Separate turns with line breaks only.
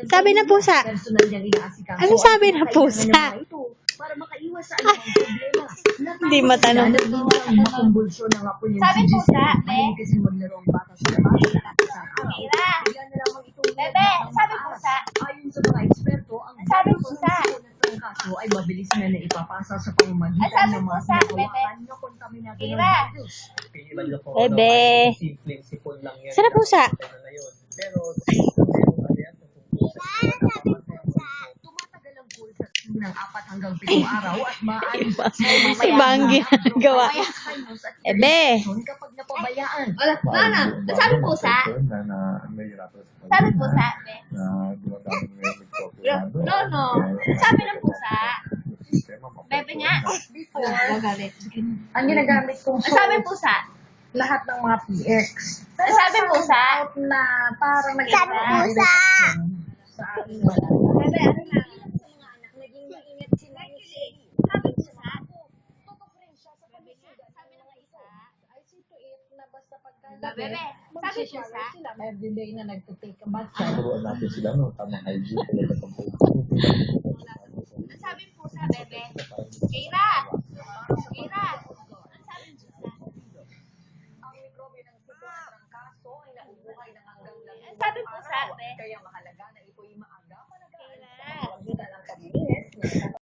Sabi ng pusa. Ano sabi ng pusa?
Para makaiwas sa anumang problema.
Hindi matanong.
Makumbulsyon na nga po yung
Sabi pusa, be.
kasi maglaro ang bata sa labas sa isang araw.
Mira.
Yan na lamang itong
Bebe, sabi pusa.
Ayon sa mga eksperto, ang
Sabi pusa.
ng kaso ay mabilis na naipapasa sa pamamagitan
Sabi
ng mga
pusa,
sinahawakan na kontaminado ng
Mira.
virus.
Bebe. Saan na pusa?
Tumatagal ang cool sa ng 4 hanggang 7 araw at maaaring
Si Banggi gawa. Ebe.
kapag napabayaan.
Nana, sabi pusa. Sabi pusa, be. No. Sabi ng pusa. Bebe nga.
Ang ginagamit kong
Sabi pusa.
lahat ng mga PX.
Sabi pusa.
Na parang
Sabi pusa.
sa aking wala.
Bebe, ano na?
Naging mainit si Nancy.
Sabi pusa.
Tutok rin siya sa pagsusugat.
Sabi ng isa.
I see to it na basta pagka
Bebe, sabi pusa.
sila everyday na nagtitake a bath siya.
Turuan natin sila, no? Tamang hygiene talaga pag
Sabi pusa, bebe. Kira. Kira. Ang sabi pusa.
Ang mikrobyo ng sitwasyon kaso ay naubuhay ng hanggang
Ang sabi pusa, be.
kaya mahalaga na ito'y maaga.
Kira.
Pagkita ng pag